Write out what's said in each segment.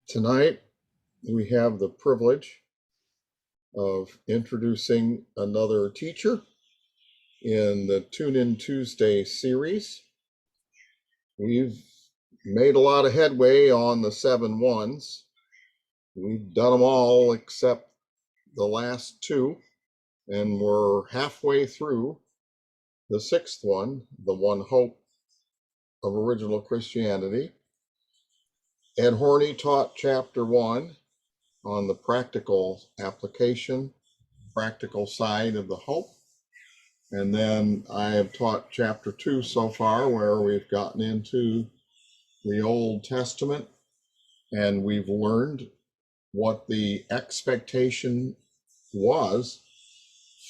Tonight, we have the privilege of introducing another teacher in the Tune In Tuesday series. We've made a lot of headway on the 7 ones. We've done them all except the last two, and we're halfway through the 6th one, the One Hope of Original Christianity. Ed Horney taught chapter 1 on the practical application, practical side of the hope. And then I have taught chapter 2 so far, where we've gotten into the Old Testament and we've learned what the expectation was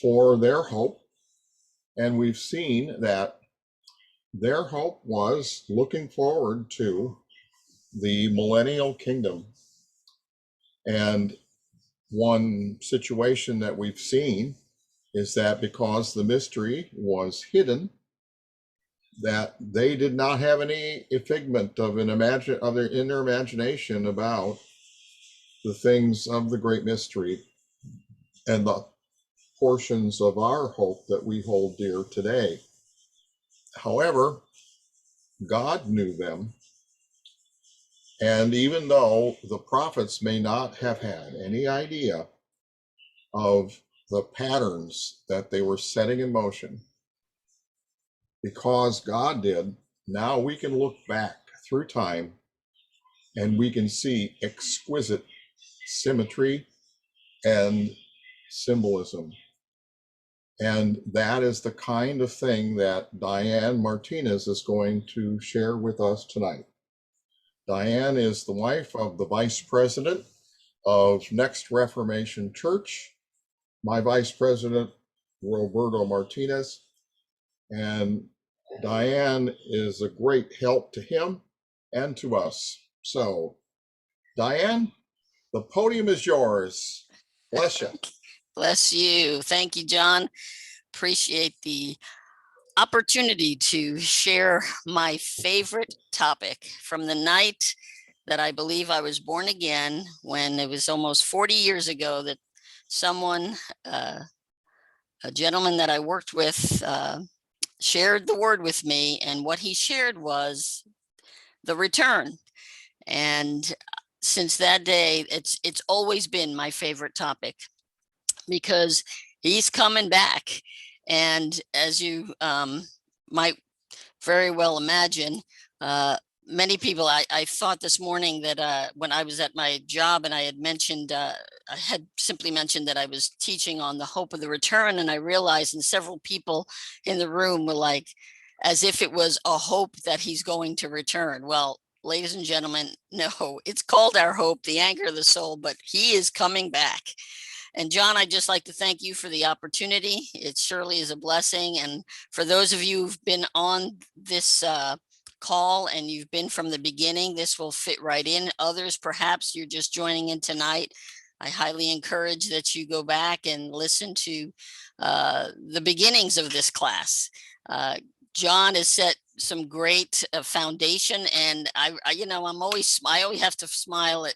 for their hope. And we've seen that their hope was looking forward to the millennial kingdom. And one situation that we've seen is that because the mystery was hidden, that they did not have any figment of in their imagination about the things of the great mystery and the portions of our hope that we hold dear today. However, God knew them, and even though the prophets may not have had any idea of the patterns that they were setting in motion, because God did, now we can look back through time and we can see exquisite symmetry and symbolism. And that is the kind of thing that Diane Martinez is going to share with us tonight. Diane is the wife of the vice president of Next Reformation Church, my vice president, Roberto Martinez. And Diane is a great help to him and to us. So, Diane, the podium is yours. Bless you. Bless you. Thank you, John. Appreciate the opportunity to share my favorite topic from the night that I believe I was born again, when it was almost 40 years ago that someone, a gentleman that I worked with, shared the word with me, and what he shared was the return. And since that day, it's always been my favorite topic, because he's coming back. And as you might very well imagine, many people, I thought this morning that when I was at my job and I had simply mentioned that I was teaching on the hope of the return, and I realized, and several people in the room were like, as if it was a hope that he's going to return. Well, ladies and gentlemen, no, it's called our hope, the anchor of the soul, but he is coming back. And John, I'd just like to thank you for the opportunity. It surely is a blessing. And for those of you who've been on this call and you've been from the beginning, this will fit right in. Others, perhaps you're just joining in tonight. I highly encourage that you go back and listen to the beginnings of this class. John has set some great foundation, and I always have to smile at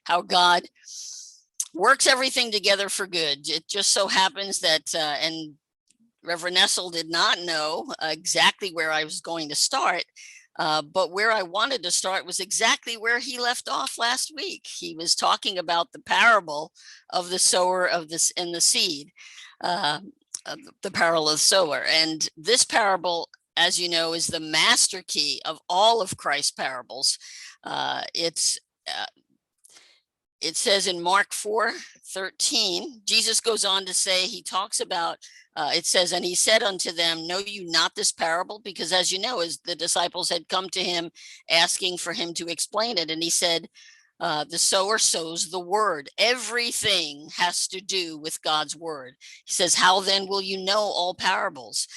how God works everything together for good. It just so happens that, and Reverend Nessel did not know exactly where I was going to start, but where I wanted to start was exactly where he left off last week. He was talking about the parable of the sower of this and the seed, the parable of the sower. And this parable, as you know, is the master key of all of Christ's parables. It says in Mark 4:13, Jesus goes on to say, he talks about, it says, and he said unto them, know you not this parable? Because as you know, as the disciples had come to him asking for him to explain it. And he said, the sower sows the word. Everything has to do with God's word. He says, how then will you know all parables?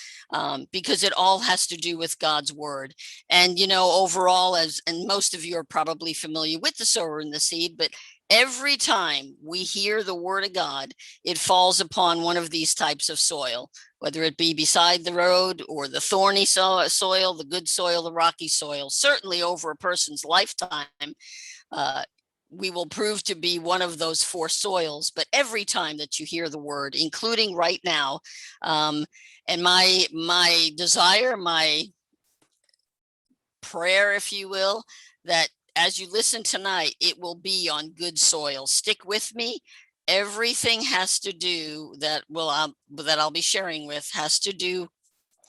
Because it all has to do with God's word. And, overall, and most of you are probably familiar with the sower and the seed, but every time we hear the word of God, it falls upon one of these types of soil, whether it be beside the road or the thorny soil, the good soil, the rocky soil. Certainly over a person's lifetime, we will prove to be one of those four soils. But every time that you hear the word, including right now, and my desire, my prayer, if you will, that as you listen tonight, it will be on good soil. Stick with me. Everything has to do that I'll be sharing with has to do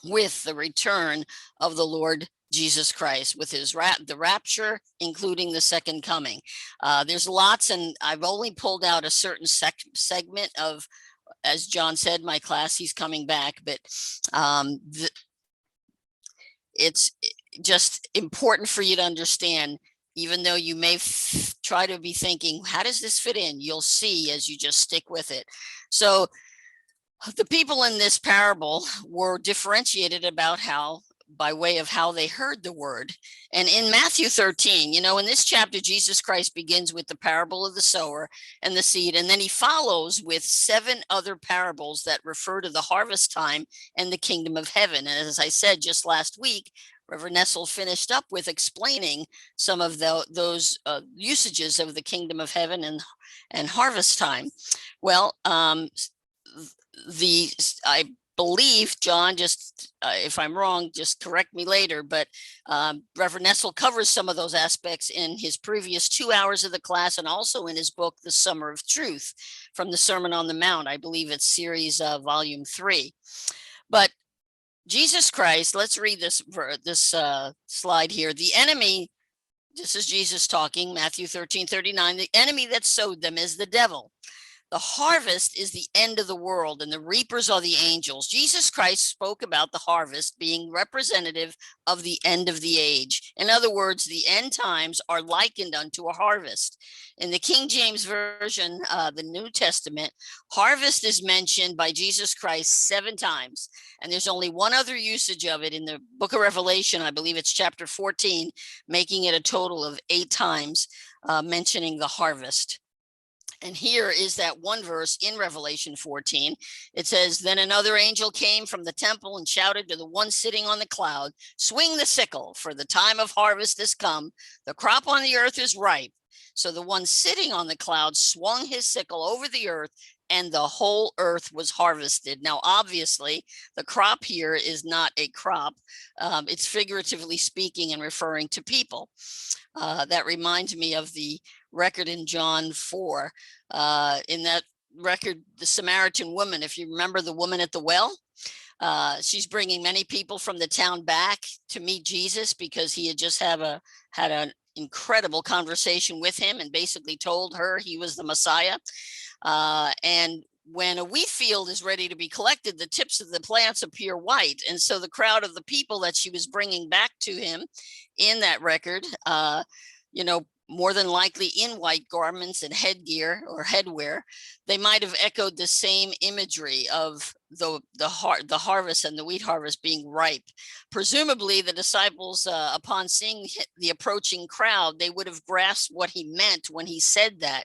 with the return of the Lord Jesus Christ, with his the rapture, including the second coming. There's lots, and I've only pulled out a certain segment of, as John said, my class, he's coming back, but it's just important for you to understand, even though you may try to be thinking, how does this fit in? You'll see as you just stick with it. So the people in this parable were differentiated about by way of how they heard the word. And in Matthew 13, in this chapter, Jesus Christ begins with the parable of the sower and the seed, and then he follows with 7 other parables that refer to the harvest time and the kingdom of heaven. And as I said just last week, Reverend Nessel finished up with explaining some of those usages of the kingdom of heaven and harvest time. Well, I believe, John, just if I'm wrong, just correct me later, but Reverend Nessel covers some of those aspects in his previous 2 hours of the class, and also in his book, The Summer of Truth, from the Sermon on the Mount. I believe it's series volume 3. But Jesus Christ, let's read this slide here. The enemy, this is Jesus talking, Matthew 13:39, the enemy that sowed them is the devil. The harvest is the end of the world, and the reapers are the angels. Jesus Christ spoke about the harvest being representative of the end of the age. In other words, the end times are likened unto a harvest. In the King James Version, the New Testament, harvest is mentioned by Jesus Christ 7 times. And there's only one other usage of it in the book of Revelation. I believe it's chapter 14, making it a total of 8 times mentioning the harvest. And here is that one verse in Revelation 14. It says, then another angel came from the temple and shouted to the one sitting on the cloud, swing the sickle, for the time of harvest has come. The crop on the earth is ripe. So the one sitting on the cloud swung his sickle over the earth, and the whole earth was harvested. Now, obviously, the crop here is not a crop. It's figuratively speaking and referring to people. That reminds me of the record in John 4. In that record, the Samaritan woman, if you remember the woman at the well, she's bringing many people from the town back to meet Jesus, because he had just had an incredible conversation with him and basically told her he was the Messiah. And when a wheat field is ready to be collected, the tips of the plants appear white. And so the crowd of the people that she was bringing back to him in that record, more than likely in white garments and headgear or headwear, they might have echoed the same imagery of the harvest and the wheat harvest being ripe. Presumably, the disciples, upon seeing the approaching crowd, they would have grasped what he meant when he said that,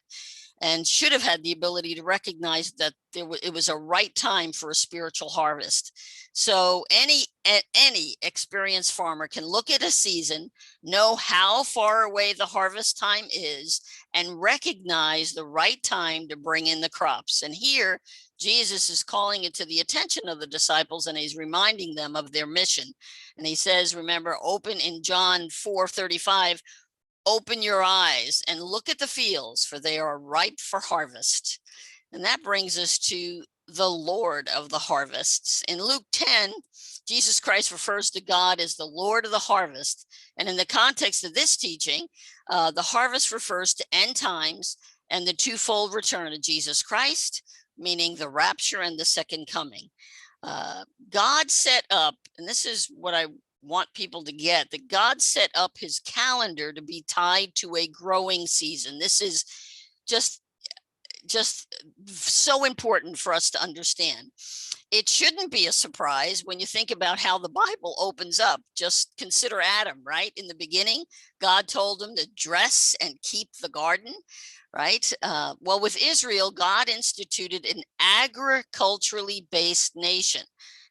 and should have had the ability to recognize that it was a right time for a spiritual harvest. So any experienced farmer can look at a season, know how far away the harvest time is, and recognize the right time to bring in the crops. And here, Jesus is calling it to the attention of the disciples, and he's reminding them of their mission. And he says, remember, open in John 4:35, open your eyes and look at the fields, for they are ripe for harvest. And that brings us to the Lord of the harvests. In Luke 10, Jesus Christ refers to God as the Lord of the harvest. And in the context of this teaching, the harvest refers to end times and the twofold return of Jesus Christ, meaning the rapture and the second coming. God set up, and this is what I want people to get, that God set up his calendar to be tied to a growing season. This is just so important for us to understand. It shouldn't be a surprise when you think about how the Bible opens up. Just consider Adam, right? In the beginning, God told him to dress and keep the garden, right? Well, with Israel, God instituted an agriculturally based nation.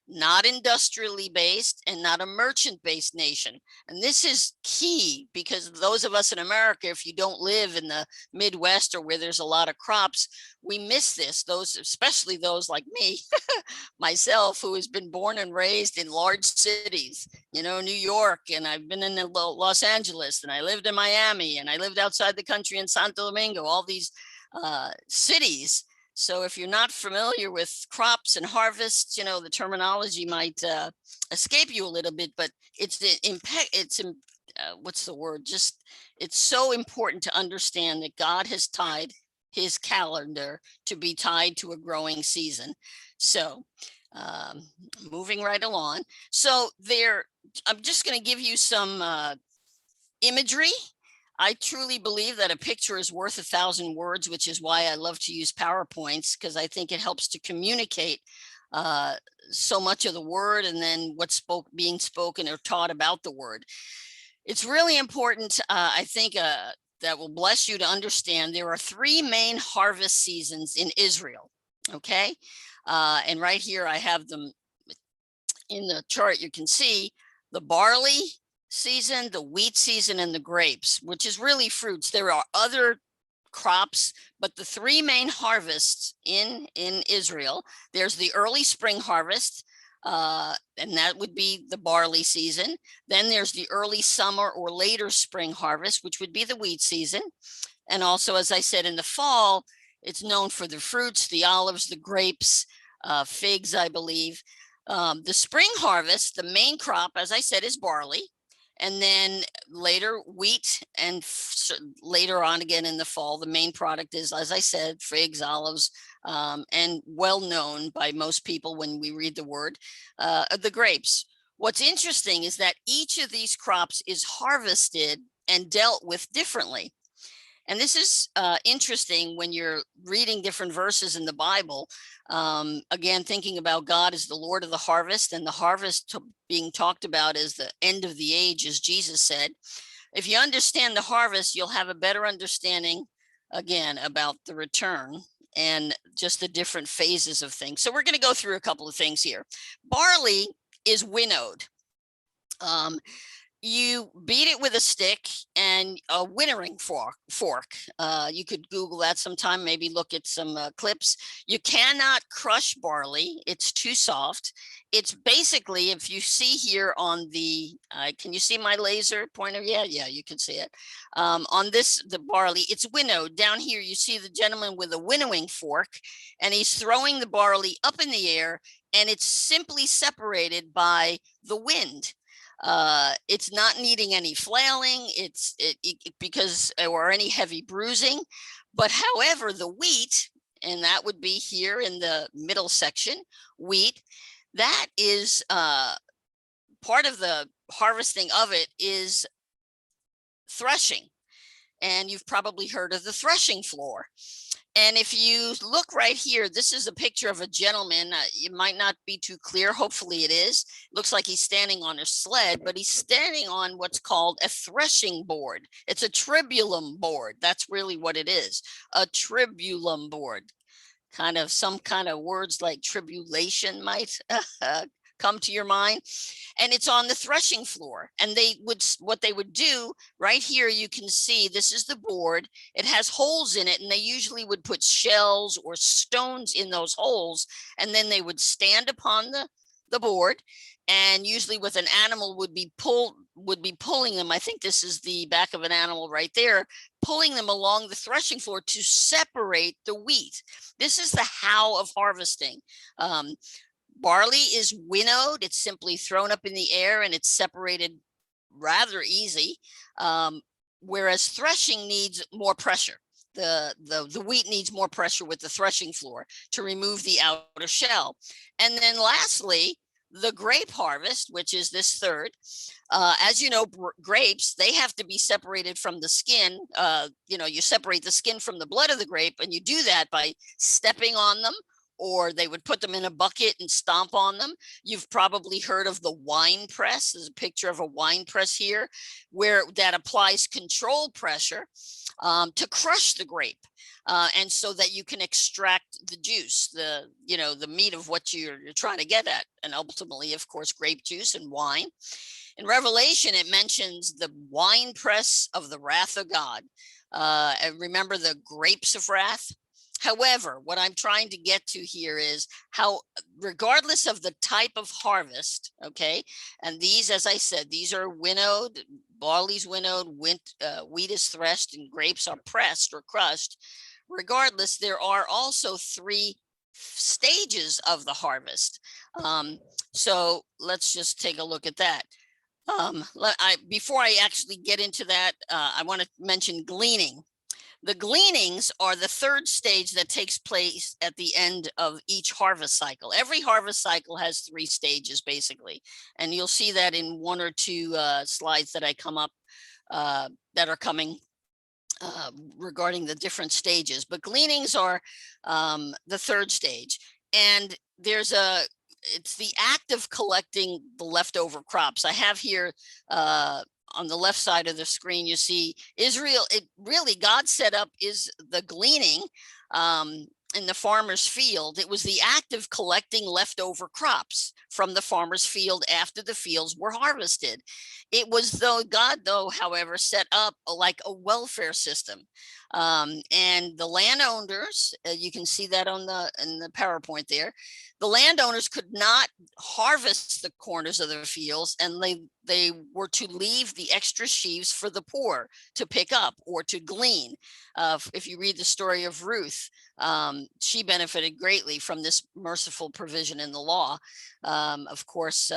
not industrially based and not a merchant based nation. And this is key because those of us in America, if you don't live in the Midwest or where there's a lot of crops, we miss this. Those, especially those like me, myself, who has been born and raised in large cities, New York, and I've been in Los Angeles, and I lived in Miami, and I lived outside the country in Santo Domingo, all these cities. So if you're not familiar with crops and harvests, the terminology might escape you a little bit, but it's what's the word? Just, it's so important to understand that God has tied his calendar to be tied to a growing season. So moving right along. So I'm just going to give you some imagery. I truly believe that a picture is worth 1,000 words, which is why I love to use PowerPoints, because I think it helps to communicate so much of the word and then what's being spoken or taught about the word. It's really important, I think, that will bless you to understand there are 3 main harvest seasons in Israel, okay? And right here I have them in the chart. You can see the barley season, the wheat season, and the grapes, which is really fruits. There are other crops, but the 3 main harvests in Israel, there's the early spring harvest, and that would be the barley season. Then there's the early summer or later spring harvest, which would be the wheat season. And also, as I said, in the fall, it's known for the fruits, the olives, the grapes, figs, I believe. The spring harvest, the main crop, as I said, is barley. And then later wheat, and later on again in the fall, the main product is, as I said, figs, olives, and well known by most people when we read the word, the grapes. What's interesting is that each of these crops is harvested and dealt with differently. And this is interesting when you're reading different verses in the Bible. Again, thinking about God as the Lord of the harvest, and the harvest being talked about as the end of the age, as Jesus said. If you understand the harvest, you'll have a better understanding, again, about the return and just the different phases of things. So we're going to go through a couple of things here. Barley is winnowed. You beat it with a stick and a winnowing fork. You could Google that sometime, maybe look at some clips. You cannot crush barley. It's too soft. It's basically, if you see here on the, can you see my laser pointer? Yeah, you can see it. On this, the barley, it's winnowed. Down here, you see the gentleman with a winnowing fork, and he's throwing the barley up in the air, and it's simply separated by the wind. It's not needing any flailing, because, or any heavy bruising. But however, the wheat, and that would be here in the middle section, wheat, that is part of the harvesting of it is threshing. And you've probably heard of the threshing floor. And if you look right here, this is a picture of a gentleman. It might not be too clear. Hopefully it is. It looks like he's standing on a sled, but he's standing on what's called a threshing board. It's a tribulum board. That's really what it is. A tribulum board. Some kind of words like tribulation might come to your mind. And it's on the threshing floor. And what they would do right here, you can see this is the board. It has holes in it, and they usually would put shells or stones in those holes. And then they would stand upon the board, and usually with an animal would be pulling them. I think this is the back of an animal right there, pulling them along the threshing floor to separate the wheat. This is the how of harvesting. Barley is winnowed. It's simply thrown up in the air and it's separated rather easy. Whereas threshing needs more pressure. The wheat needs more pressure with the threshing floor to remove the outer shell. And then lastly, the grape harvest, which is this third. As you know, grapes, they have to be separated from the skin. You separate the skin from the blood of the grape, and you do that by stepping on them or they would put them in a bucket and stomp on them. You've probably heard of the wine press. There's a picture of a wine press here where that applies control pressure to crush the grape. And so that you can extract the juice, the meat of what you're trying to get at. And ultimately, of course, grape juice and wine. In Revelation, it mentions the wine press of the wrath of God. And remember the grapes of wrath? However, what I'm trying to get to here is how, regardless of the type of harvest, okay, and these, as I said, these are winnowed, barley's winnowed, wheat is threshed, and grapes are pressed or crushed. Regardless, there are also 3 stages of the harvest. So let's just take a look at that. Before I actually get into that, I want to mention gleaning. The gleanings are the 3rd stage that takes place at the end of each harvest cycle. Every harvest cycle has 3 stages, basically. And you'll see that in 1 or 2 slides that I come up that are coming regarding the different stages. But gleanings are the 3rd stage. And it's the act of collecting the leftover crops. I have here on the left side of the screen, you see Israel. God set up is the gleaning in the farmer's field. It was the act of collecting leftover crops from the farmer's field after the fields were harvested. It was God, however, set up like a welfare system. And the landowners, you can see that in the PowerPoint there, the landowners could not harvest the corners of their fields, and they were to leave the extra sheaves for the poor to pick up or to glean. If you read the story of Ruth, she benefited greatly from this merciful provision in the law. Of course,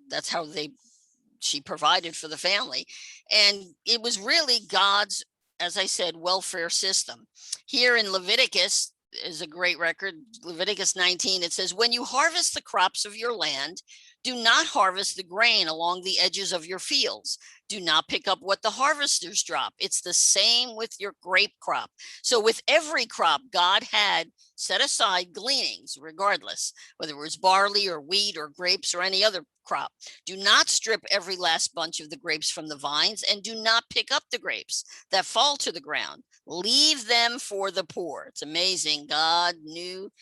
that's how she provided for the family. And it was really God's, as I said, welfare system. Here in Leviticus is a great record. Leviticus 19, it says, when you harvest the crops of your land, do not harvest the grain along the edges of your fields. Do not pick up what the harvesters drop. It's the same with your grape crop. So with every crop, God had set aside gleanings, regardless, whether it was barley or wheat or grapes or any other crop. Do not strip every last bunch of the grapes from the vines, and do not pick up the grapes that fall to the ground. Leave them for the poor. It's amazing. God knew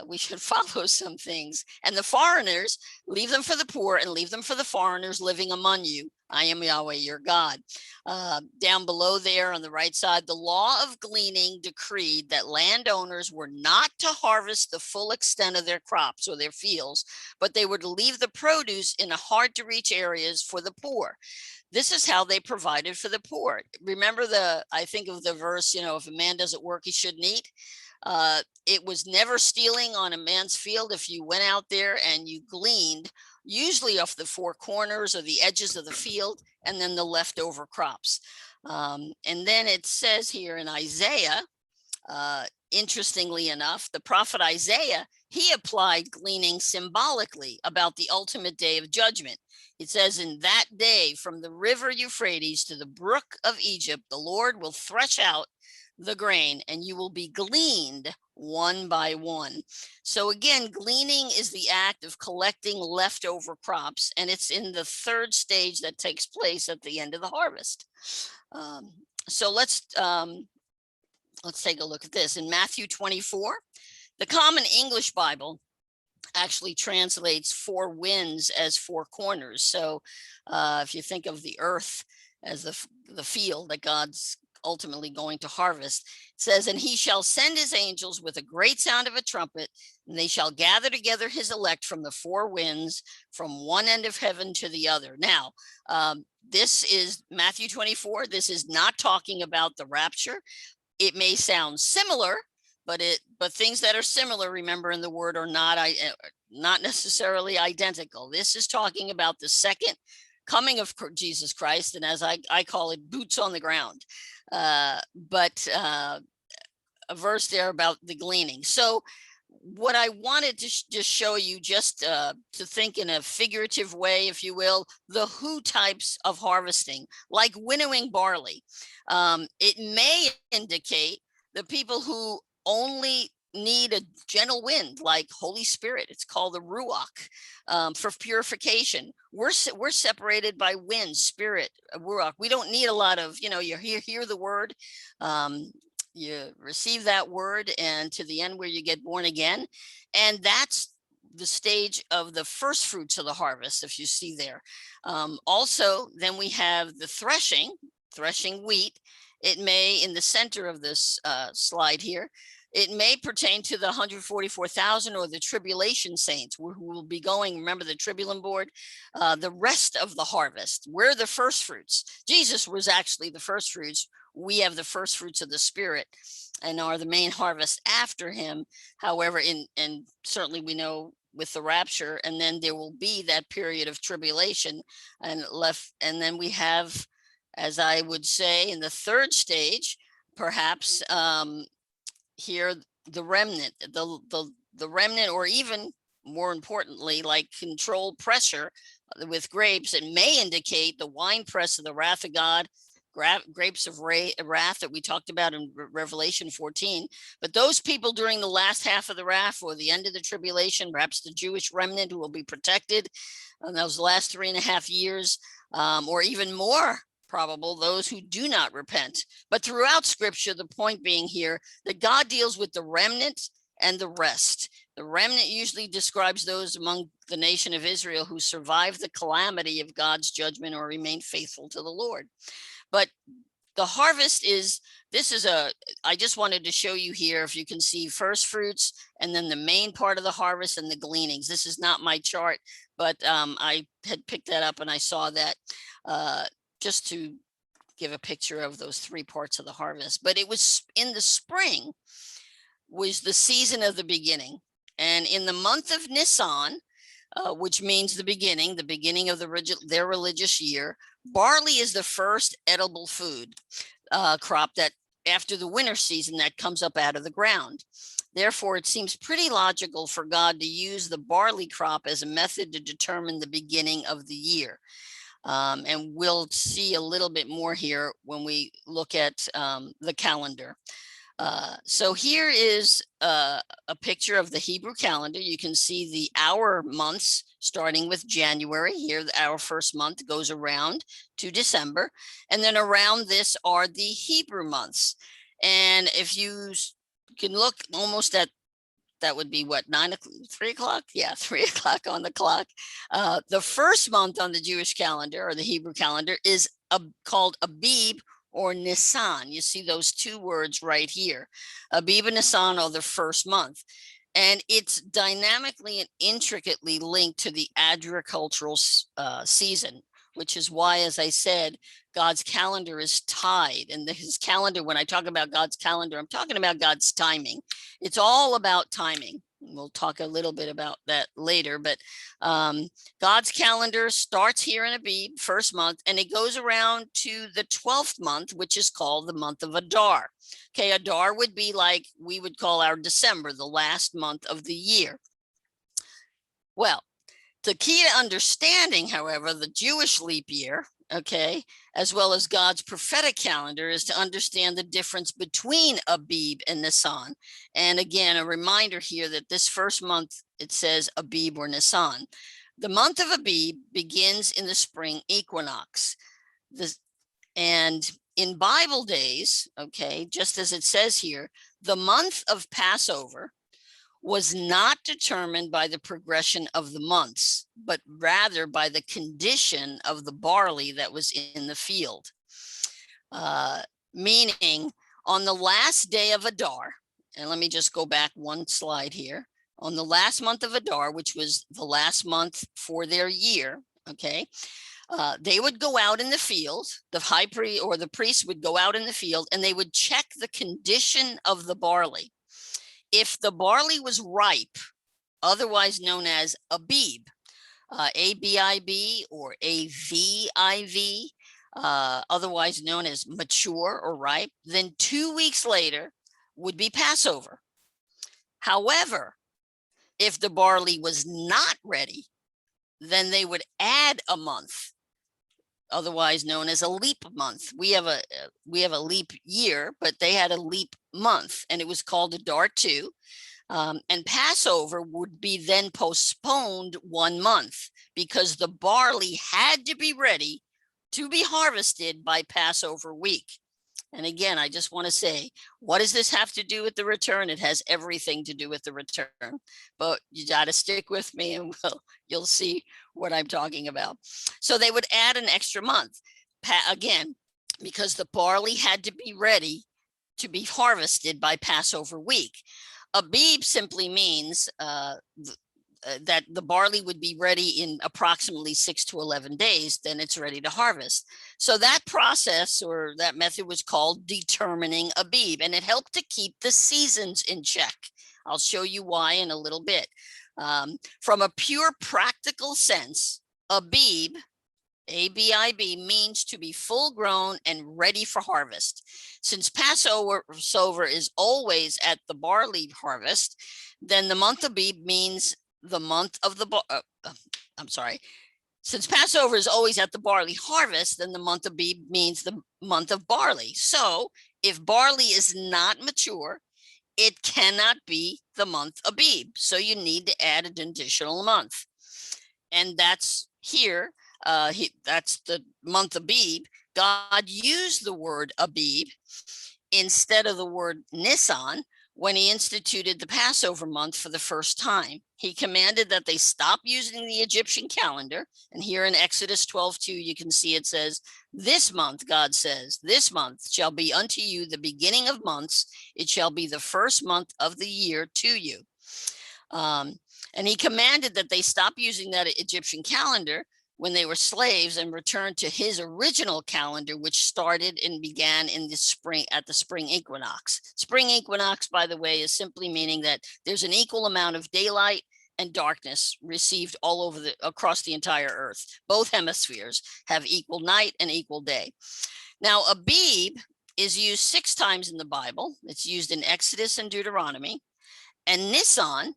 we should follow some things. And the foreigners, leave them for the poor and leave them for the foreigners living among you. I am Yahweh, your God. Down below there on the right side, the law of gleaning decreed that landowners were not to harvest the full extent of their crops or their fields, but they were to leave the produce in hard to reach areas for the poor. This is how they provided for the poor. Remember I think of the verse, if a man doesn't work, he shouldn't eat. It was never stealing on a man's field if you went out there and you gleaned, usually off the 4 corners or the edges of the field, and then the leftover crops. And then it says here in Isaiah, interestingly enough, the prophet Isaiah, he applied gleaning symbolically about the ultimate day of judgment. It says, in that day, from the river Euphrates to the brook of Egypt, the Lord will thresh out the grain, and you will be gleaned one by one. So again, gleaning is the act of collecting leftover crops, and it's in the 3rd stage that takes place at the end of the harvest. So let's take a look at this. In Matthew 24, the Common English Bible actually translates 4 winds as 4 corners. So if you think of the earth as the field that God's ultimately going to harvest, it says, and he shall send his angels with a great sound of a trumpet, and they shall gather together his elect from the 4 winds, from one end of heaven to the other. Now, this is Matthew 24. This is not talking about the rapture. It may sound similar, but things that are similar, remember, in the word are not necessarily identical. This is talking about the second coming of Jesus Christ, and as I call it, boots on the ground. But a verse there about the gleaning. So what I wanted to just show you, just to think in a figurative way, if you will, the who types of harvesting, like winnowing barley. It may indicate the people who only need a gentle wind like Holy Spirit. It's called the Ruach, for purification. We're separated by wind, spirit, Ruach. We don't need a lot of, you hear the word, you receive that word, and to the end where you get born again. And that's the stage of the first fruits of the harvest, if you see there. Also, then we have the threshing wheat. It may, in the center of this slide here, it may pertain to the 144,000 or the tribulation saints who will be going, remember the tribulum board, the rest of the harvest. We're the first fruits. Jesus was actually the first fruits. We have the first fruits of the Spirit and are the main harvest after him. However, and certainly we know with the rapture, and then there will be that period of tribulation and then we have, as I would say, in the third stage, perhaps, here the remnant, the remnant, or even more importantly, like controlled pressure with grapes. It may indicate the wine press of the wrath of God, grapes of wrath that we talked about in Revelation 14. But those people during the last half of the wrath or the end of the tribulation, perhaps the Jewish remnant who will be protected in those last 3.5 years, or even more probable, those who do not repent. But throughout Scripture, the point being here that God deals with the remnant and the rest. The remnant usually describes those among the nation of Israel who survived the calamity of God's judgment or remained faithful to the Lord. But the harvest I just wanted to show you here, if you can see first fruits and then the main part of the harvest and the gleanings. This is not my chart, but I had picked that up and I saw that just to give a picture of those 3 parts of the harvest. But it was in the spring was the season of the beginning. And in the month of Nisan, which means the beginning of their religious year, barley is the first edible food crop that after the winter season that comes up out of the ground. Therefore, it seems pretty logical for God to use the barley crop as a method to determine the beginning of the year. And we'll see a little bit more here when we look at the calendar. So here is a picture of the Hebrew calendar. You can see the hour months starting with January. Here, our first month goes around to December. And then around this are the Hebrew months. And if you can look almost at, that would be what, 3 o'clock? Yeah, 3 o'clock on the clock. The first month on the Jewish calendar or the Hebrew calendar is called Abib or Nisan. You see those 2 words right here. Abib and Nisan are the first month. And it's dynamically and intricately linked to the agricultural season, which is why, as I said, God's calendar is tied. And his calendar, when I talk about God's calendar, I'm talking about God's timing. It's all about timing. We'll talk a little bit about that later, but God's calendar starts here in Abib, first month, and it goes around to the 12th month, which is called the month of Adar. Okay, Adar would be like we would call our December, the last month of the year. Well, the key to understanding, however, the Jewish leap year, okay, as well as God's prophetic calendar, is to understand the difference between Abib and Nisan. And again, a reminder here that this first month, it says Abib or Nisan. The month of Abib begins in the spring equinox. And in Bible days, okay, just as it says here, the month of Passover was not determined by the progression of the months, but rather by the condition of the barley that was in the field. Meaning, on the last day of Adar, and let me just go back 1 slide here, on the last month of Adar, which was the last month for their year, okay, they would go out in the field, the high priest or the priest would go out in the field and they would check the condition of the barley. If the barley was ripe, otherwise known as Abib, ABIB or AVIV, otherwise known as mature or ripe, then 2 weeks later would be Passover. However, if the barley was not ready, then they would add a month otherwise known as a leap month. We have a leap year, but they had a leap month, and it was called Adar 2. And Passover would be then postponed 1 month because the barley had to be ready to be harvested by Passover week. And again, I just want to say, what does this have to do with the return? It has everything to do with the return, but you got to stick with me and you'll see what I'm talking about. So they would add an extra month, again, because the barley had to be ready to be harvested by Passover week. Abib simply means that the barley would be ready in approximately 6 to 11 days, then it's ready to harvest. So that process or that method was called determining Abib, and it helped to keep the seasons in check. I'll show you why in a little bit. From a pure practical sense, Abib, ABIB, means to be full grown and ready for harvest. Since Passover is always at the barley harvest, then the month Abib means the month of the since Passover is always at the barley harvest, then the month of Abib means the month of barley. So if barley is not mature, it cannot be the month Abib. So you need to add an additional month. And that's here. That's the month Abib. God used the word Abib instead of the word Nisan when he instituted the Passover month for the first time. He commanded that they stop using the Egyptian calendar. And here in Exodus 12:2, you can see it says, this month, God says, this month shall be unto you the beginning of months. It shall be the first month of the year to you. And he commanded that they stop using that Egyptian calendar when they were slaves and returned to his original calendar, which started and began in the spring at the spring equinox. Spring equinox, by the way, is simply meaning that there's an equal amount of daylight and darkness received all over across the entire earth. Both hemispheres have equal night and equal day. Now, Abib is used 6 times in the Bible. It's used in Exodus and Deuteronomy. And Nisan,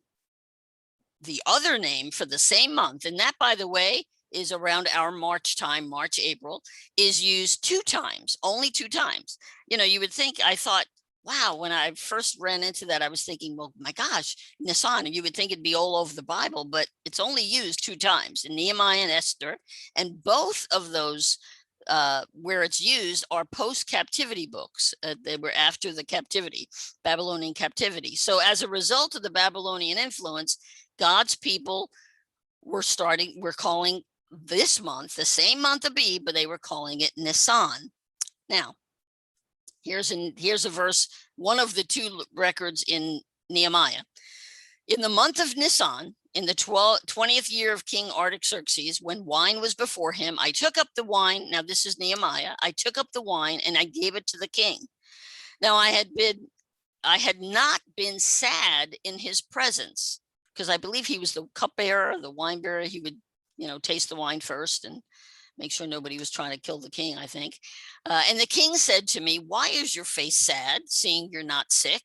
the other name for the same month, and that, by the way, is around our March time, March, April, is used 2 times, only 2 times. You know, you would think, I thought, wow, when I first ran into that, I was thinking, well, my gosh, Nisan, you would think it'd be all over the Bible, but it's only used 2 times, in Nehemiah and Esther. And both of those where it's used are post-captivity books. They were after the captivity, Babylonian captivity. So as a result of the Babylonian influence, God's people were calling this month, the same month of Abib, but they were calling it Nisan. Now, here's a verse, one of the 2 records in Nehemiah. In the month of Nisan, in the 20th year of King Artaxerxes, when wine was before him, I took up the wine. Now, this is Nehemiah. I took up the wine and I gave it to the king. Now, I had not been sad in his presence, because I believe he was the cupbearer, the wine bearer. He would, taste the wine first and make sure nobody was trying to kill the king, I think. And the king said to me, why is your face sad, seeing you're not sick?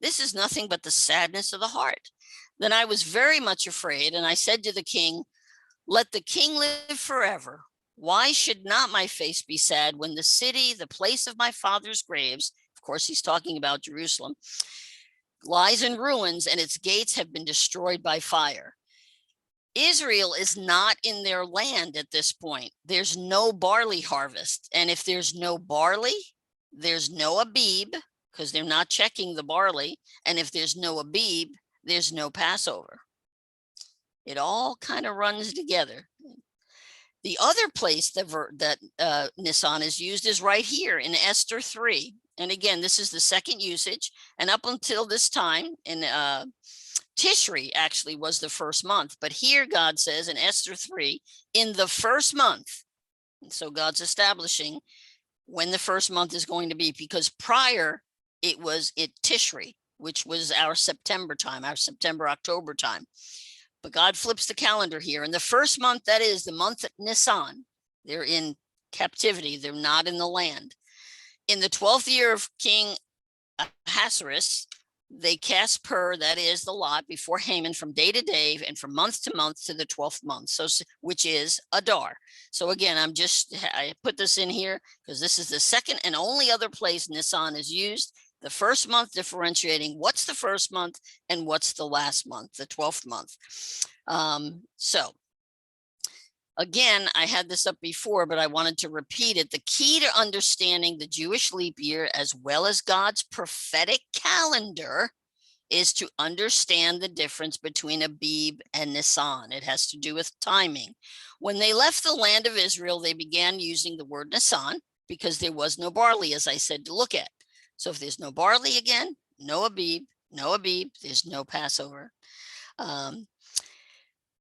This is nothing but the sadness of the heart. Then I was very much afraid, and I said to the king, let the king live forever. Why should not my face be sad when the city, the place of my father's graves, of course he's talking about Jerusalem, lies in ruins and its gates have been destroyed by fire? Israel is not in their land at this point. There's no barley harvest. And if there's no barley, there's no Abib, because they're not checking the barley. And if there's no Abib, there's no Passover. It all kind of runs together. The other place that Nisan is used is right here in Esther 3. And again, this is the second usage. And up until this time, in Tishri actually was the first month. But here God says in Esther 3, in the first month. And so God's establishing when the first month is going to be, because prior it was Tishri, which was our September time, our September-October time. But God flips the calendar here. In the first month, that is the month of Nisan, they're in captivity. They're not in the land. In the 12th year of King Ahasuerus, they cast pur, that is the lot, before Haman from day to day and from month to month to the 12th month, so which is Adar. So again, I put this in here because this is the second and only other place Nisan is used. The first month differentiating what's the first month and what's the last month, the 12th month. So again, I had this up before, but I wanted to repeat it. The key to understanding the Jewish leap year as well as God's prophetic calendar is to understand the difference between Abib and Nisan. It has to do with timing. When they left the land of Israel, they began using the word Nisan because there was no barley, as I said, to look at. So if there's no barley again, no Abib, there's no Passover.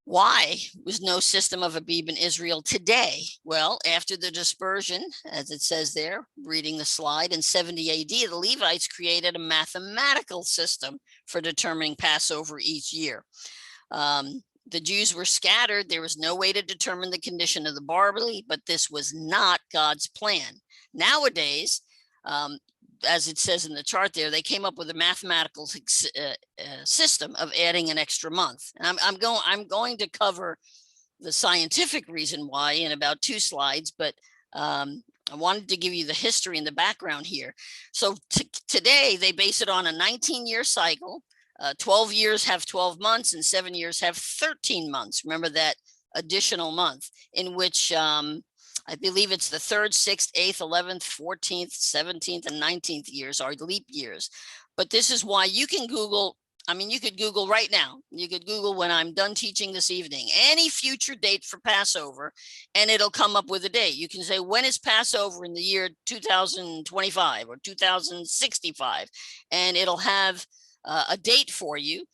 Why was no system of Abib in Israel today? Well, after the dispersion, as it says there, reading the slide, in 70 AD, the Levites created a mathematical system for determining Passover each year. The Jews were scattered. There was no way to determine the condition of the barley, but this was not God's plan. Nowadays, as it says in the chart there, they came up with a mathematical system of adding an extra month. And I'm going to cover the scientific reason why in about 2 slides, but I wanted to give you the history and the background here. So today they base it on a 19-year cycle. 12 years have 12 months and 7 years have 13 months. Remember that additional month in which I believe it's the 3rd, 6th, 8th, 11th, 14th, 17th, and 19th years are leap years. But this is why you can Google. I mean, you could Google right now. You could Google when I'm done teaching this evening, any future date for Passover, and it'll come up with a date. You can say, when is Passover in the year 2025 or 2065? And it'll have a date for you.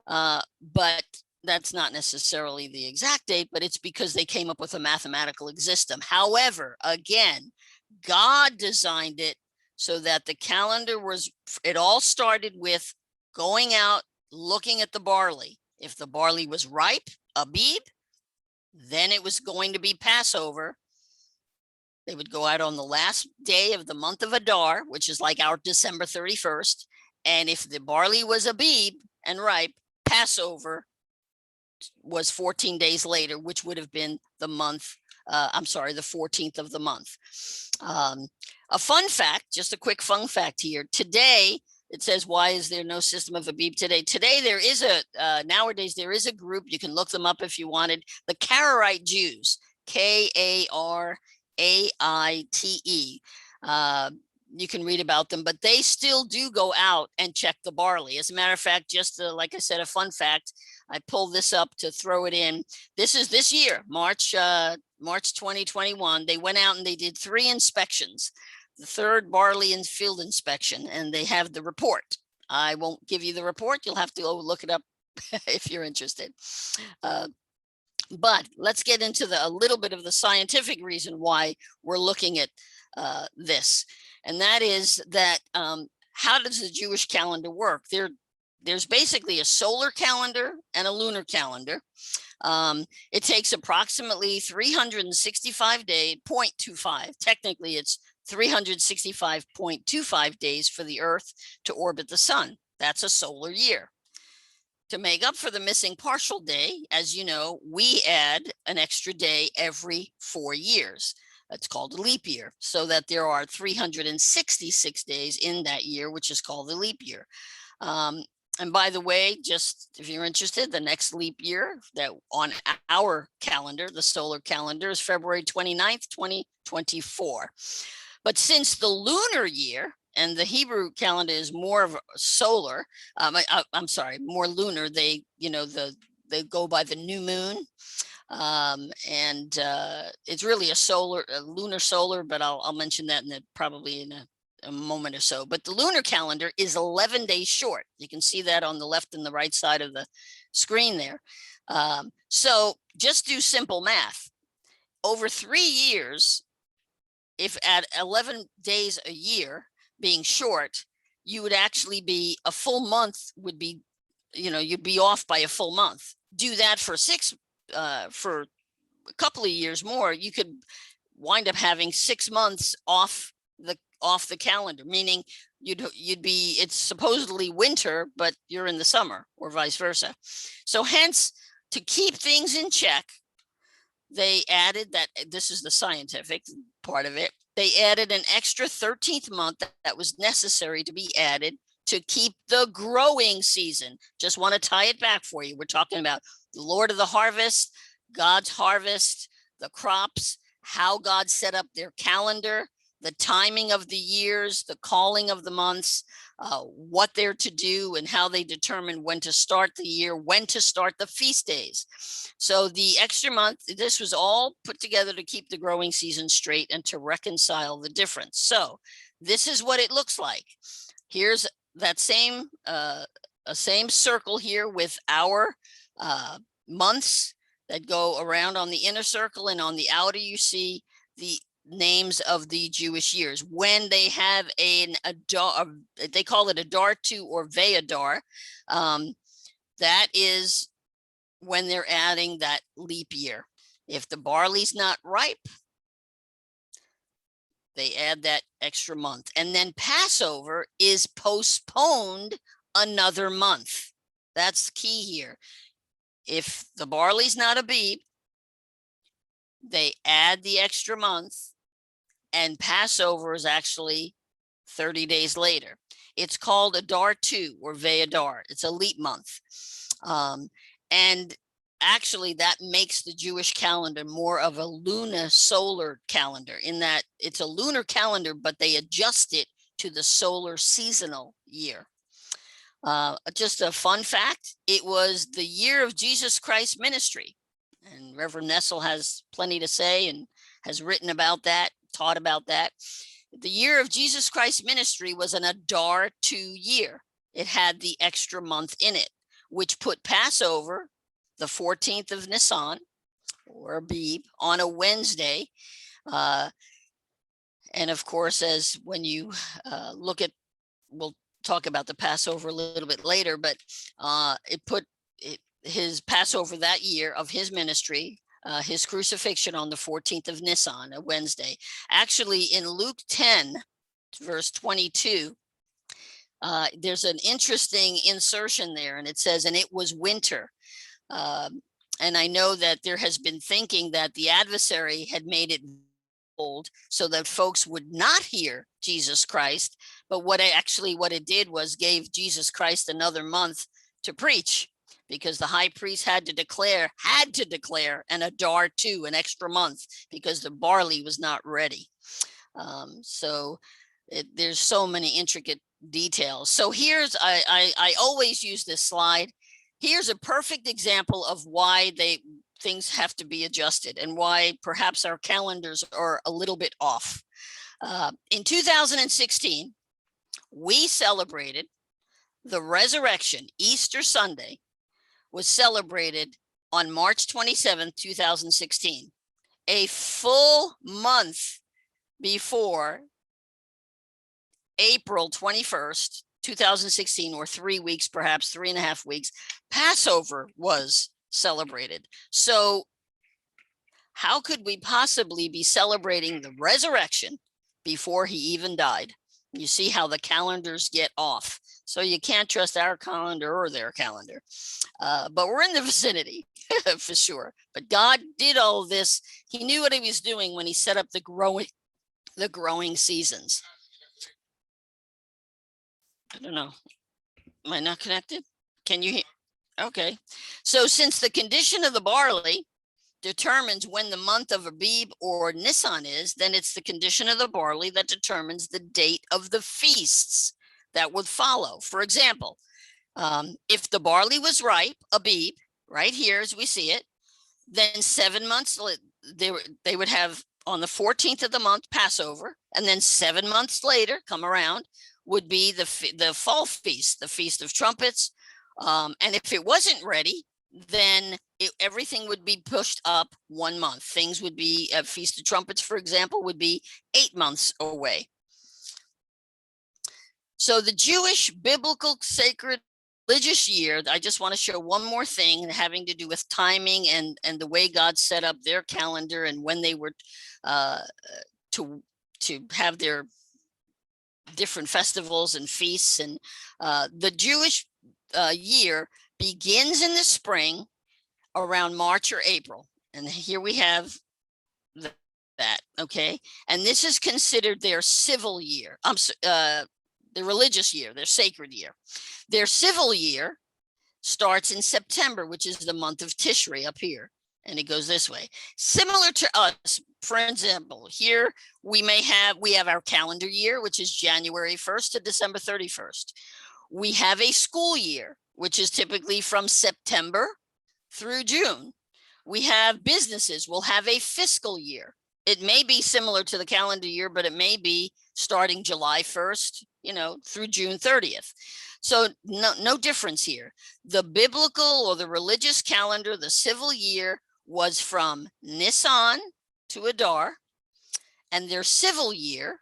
But that's not necessarily the exact date, but it's because they came up with a mathematical system. However, again, God designed it so that the calendar it all started with going out, looking at the barley. If the barley was ripe, Abib, then it was going to be Passover. They would go out on the last day of the month of Adar, which is like our December 31st. And if the barley was Abib and ripe, Passover was 14 days later, which would have been the month, the 14th of the month. A fun fact, just a quick fun fact here. Today, it says, why is there no system of Abib today? Today, there is nowadays, there is a group, you can look them up if you wanted, the Karaite Jews, Karaite. You can read about them, but they still do go out and check the barley. As a matter of fact, just like I said, a fun fact, I pulled this up to throw it in. This is this year, March 2021. They went out and they did 3 inspections. The 3rd barley and field inspection, and they have the report. I won't give you the report. You'll have to go look it up if you're interested. But let's get into a little bit of the scientific reason why we're looking at this. And that is that how does the Jewish calendar work? There's basically a solar calendar and a lunar calendar. It takes approximately 365 days, 0.25. Technically, it's 365.25 days for the Earth to orbit the sun. That's a solar year. To make up for the missing partial day, as you know, we add an extra day every 4 years. That's called a leap year, so that there are 366 days in that year, which is called the leap year. And by the way, just if you're interested, the next leap year that on our calendar, the solar calendar, is February 29th, 2024. But since the lunar year and the Hebrew calendar is more of solar, more lunar, they go by the new moon. And it's really a lunar solar, but I'll mention that probably in a moment or so. But the lunar calendar is 11 days short. You can see that on the left and the right side of the screen there. So just do simple math. Over 3 years, if at 11 days a year being short, you would actually be a full month would be, you'd be off by a full month. Do that for for a couple of years more, you could wind up having 6 months off off the calendar, meaning you'd be, it's supposedly winter, but you're in the summer, or vice versa. So hence, to keep things in check, they added that, this is the scientific part of it, they added an extra 13th month that was necessary to be added to keep the growing season. Just want to tie it back for you. We're talking about the Lord of the harvest, God's harvest, the crops, how God set up their calendar, the timing of the years, the calling of the months, what they're to do, and how they determine when to start the year, when to start the feast days. So the extra month, this was all put together to keep the growing season straight and to reconcile the difference. So this is what it looks like. Here's that same circle here with our months that go around on the inner circle, and on the outer you see the names of the Jewish years when they have an Adar, they call it Adar 2 or Ve'adar. That is when they're adding that leap year. If the barley's not ripe, they add that extra month. And then Passover is postponed another month. That's key here. If the barley's not Abib, they add the extra month, and Passover is actually 30 days later. It's called Adar 2 or Ve'adar. It's a leap month. And actually that makes the Jewish calendar more of a lunisolar calendar, in that it's a lunar calendar, but they adjust it to the solar seasonal year. Just a fun fact, it was the year of Jesus Christ's ministry. And Reverend Nessel has plenty to say and has written about that, taught about that. The year of Jesus Christ's ministry was an Adar 2 year. It had the extra month in it, which put Passover, the 14th of Nisan, or Abib, on a Wednesday. And of course, as when you look at, we'll talk about the Passover a little bit later, but it put his Passover that year of his ministry, his crucifixion, on the 14th of Nisan, a Wednesday. Actually, in Luke 10, verse 22, there's an interesting insertion there, and it says, and it was winter. And I know that there has been thinking that the adversary had made it old so that folks would not hear Jesus Christ. But what it did was gave Jesus Christ another month to preach, because the high priest had to declare an Adar 2, an extra month, because the barley was not ready. There's so many intricate details. So here's, I always use this slide. Here's a perfect example of why things have to be adjusted, and why perhaps our calendars are a little bit off. In 2016, we celebrated the resurrection. Easter Sunday was celebrated on March 27th, 2016, a full month before April 21st, 2016, or 3 weeks, perhaps 3.5 weeks, Passover was celebrated. So how could we possibly be celebrating the resurrection before he even died? You see how the calendars get off. So you can't trust our calendar or their calendar. But we're in the vicinity for sure. But God did all this. He knew what he was doing when he set up the growing seasons. I don't know. Am I not connected? Can you hear? Okay. So since the condition of the barley determines when the month of Abib or Nisan is, then it's the condition of the barley that determines the date of the feasts that would follow. For example, if the barley was ripe, Abib, right here as we see it, then 7 months they would have on the 14th of the month Passover, and then 7 months later come around would be the fall feast, the Feast of Trumpets. And if it wasn't ready, then everything would be pushed up 1 month. Things would be, Feast of Trumpets, for example, would be 8 months away. So the Jewish biblical sacred religious year, I just want to show one more thing having to do with timing and the way God set up their calendar and when they were to have their different festivals and feasts. And the Jewish year begins in the spring around March or April. And here we have that, okay? And this is considered their civil year. The religious year, their sacred year. Their civil year starts in September, which is the month of Tishri up here. And it goes this way. Similar to us, for example, here we have our calendar year, which is January 1st to December 31st. We have a school year, which is typically from September through June. We have businesses will have a fiscal year. It may be similar to the calendar year, but it may be starting July 1st, through June 30th. So no difference here. The biblical or the religious calendar, the civil year was from Nisan to Adar, and their civil year,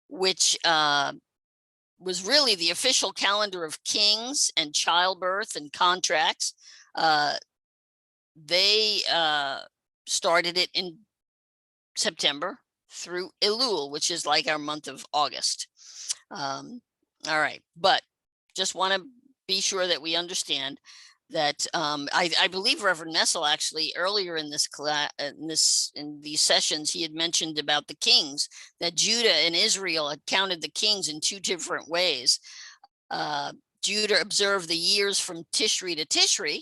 which was really the official calendar of kings and childbirth and contracts, they started it in September through Elul, which is like our month of August. All right, but just want to be sure that we understand that I believe Reverend Nessel actually earlier in this class, in these sessions, he had mentioned about the kings, that Judah and Israel had counted the kings in two different ways. Judah observed the years from Tishri to Tishri,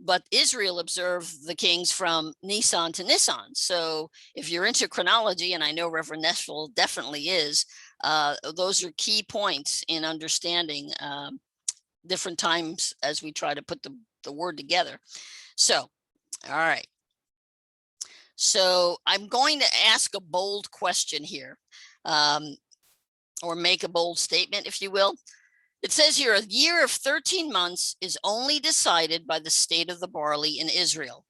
but Israel observed the kings from Nisan to Nisan. So if you're into chronology, and I know Reverend Nessel definitely is, those are key points in understanding different times as we try to put the word together. So, all right. So I'm going to ask a bold question here, or make a bold statement, if you will. It says here, a year of 13 months is only decided by the state of the barley in Israel.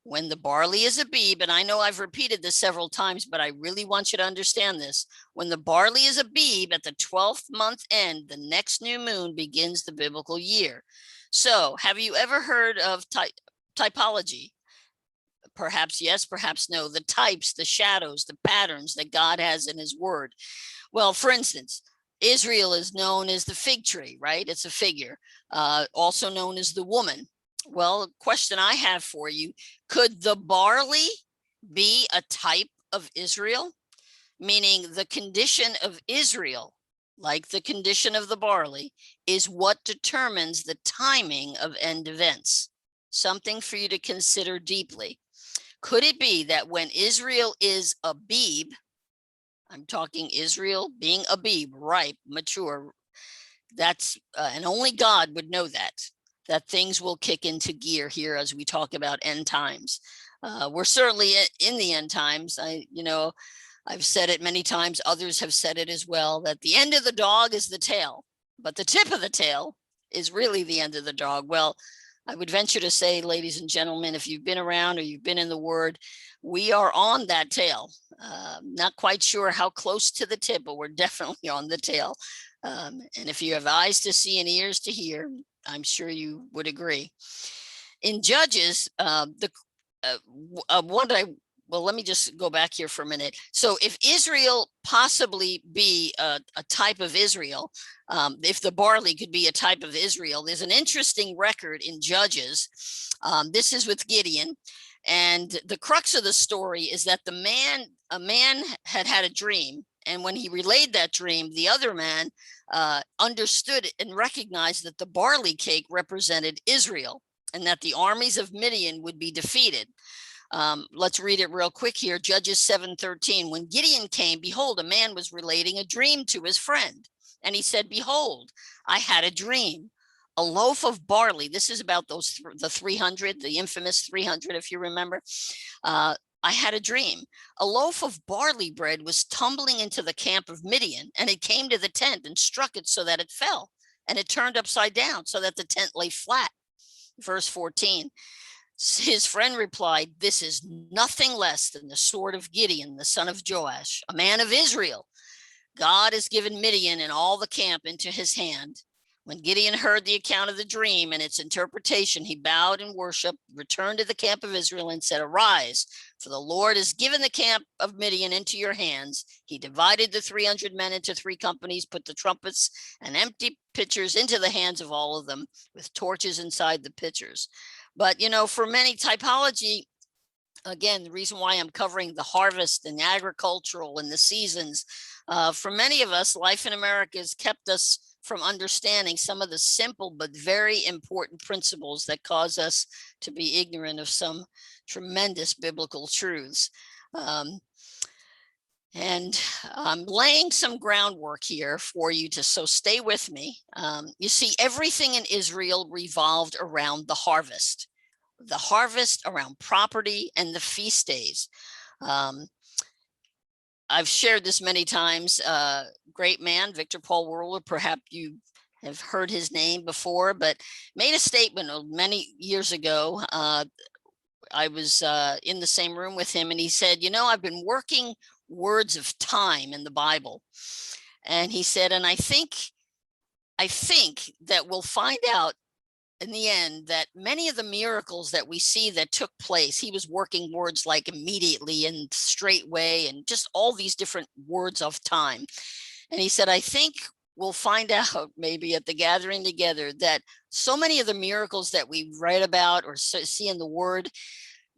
When the barley is Abib, and I know I've repeated this several times, but I really want you to understand this. When the barley is Abib, at the 12th month end, the next new moon begins the biblical year. So have you ever heard of typology? Perhaps yes, perhaps no. The types, the shadows, the patterns that God has in his word. Well, for instance, Israel is known as the fig tree, right? It's a figure, also known as the woman. Well, a question I have for you, could the barley be a type of Israel? Meaning the condition of Israel, like the condition of the barley, is what determines the timing of end events. Something for you to consider deeply. Could it be that when Israel is Abib, I'm talking Israel being Abib, ripe, mature, that's, and only God would know that things will kick into gear here as we talk about end times. We're certainly in the end times. I've said it many times, others have said it as well, that the end of the dog is the tail, but the tip of the tail is really the end of the dog. Well, I would venture to say, ladies and gentlemen, if you've been around or you've been in the word, we are on that tail. Not quite sure how close to the tip, but we're definitely on the tail. And if you have eyes to see and ears to hear, I'm sure you would agree. In Judges, let me just go back here for a minute. So if Israel possibly be a type of Israel, if the barley could be a type of Israel, there's an interesting record in Judges. This is with Gideon. And the crux of the story is that a man had a dream. And when he relayed that dream, the other man understood and recognized that the barley cake represented Israel and that the armies of Midian would be defeated. Let's read it real quick here. Judges 7:13. When Gideon came, behold, a man was relating a dream to his friend. And he said, behold, I had a dream. A loaf of barley. This is about the 300, the infamous 300, if you remember. I had a dream. A loaf of barley bread was tumbling into the camp of Midian, and it came to the tent and struck it so that it fell, and it turned upside down so that the tent lay flat. Verse 14. His friend replied, this is nothing less than the sword of Gideon, the son of Joash, a man of Israel. God has given Midian and all the camp into his hand. When Gideon heard the account of the dream and its interpretation, he bowed in worship, returned to the camp of Israel, and said, "Arise, for the Lord has given the camp of Midian into your hands." He divided the 300 men into 3 companies, put the trumpets and empty pitchers into the hands of all of them, with torches inside the pitchers. But, for many, typology, again, the reason why I'm covering the harvest and the agricultural and the seasons, for many of us, life in America has kept us from understanding some of the simple but very important principles that cause us to be ignorant of some tremendous biblical truths. And I'm laying some groundwork here for you so stay with me. You see, everything in Israel revolved around the harvest, around property, and the feast days. I've shared this many times. Great man, Victor Paul Whirler, perhaps you have heard his name before, but made a statement many years ago. I was in the same room with him, and he said, I've been working words of time in the Bible. And he said, and I think that we'll find out in the end that many of the miracles that we see that took place, he was working words like immediately and straightway and just all these different words of time. And he said, I think we'll find out maybe at the gathering together that so many of the miracles that we write about or see in the word,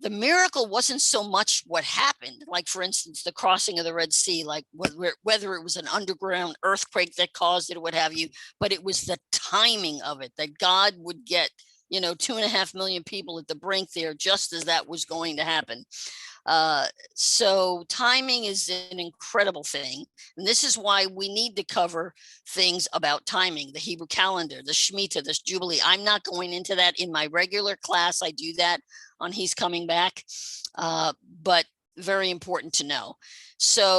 the miracle wasn't so much what happened, like, for instance, the crossing of the Red Sea, like whether it was an underground earthquake that caused it or what have you, but it was the timing of it, that God would get, 2.5 million people at the brink there just as that was going to happen. So timing is an incredible thing. And this is why we need to cover things about timing, the Hebrew calendar, the Shemitah, the Jubilee. I'm not going into that in my regular class. I do that on He's Coming Back, but very important to know. So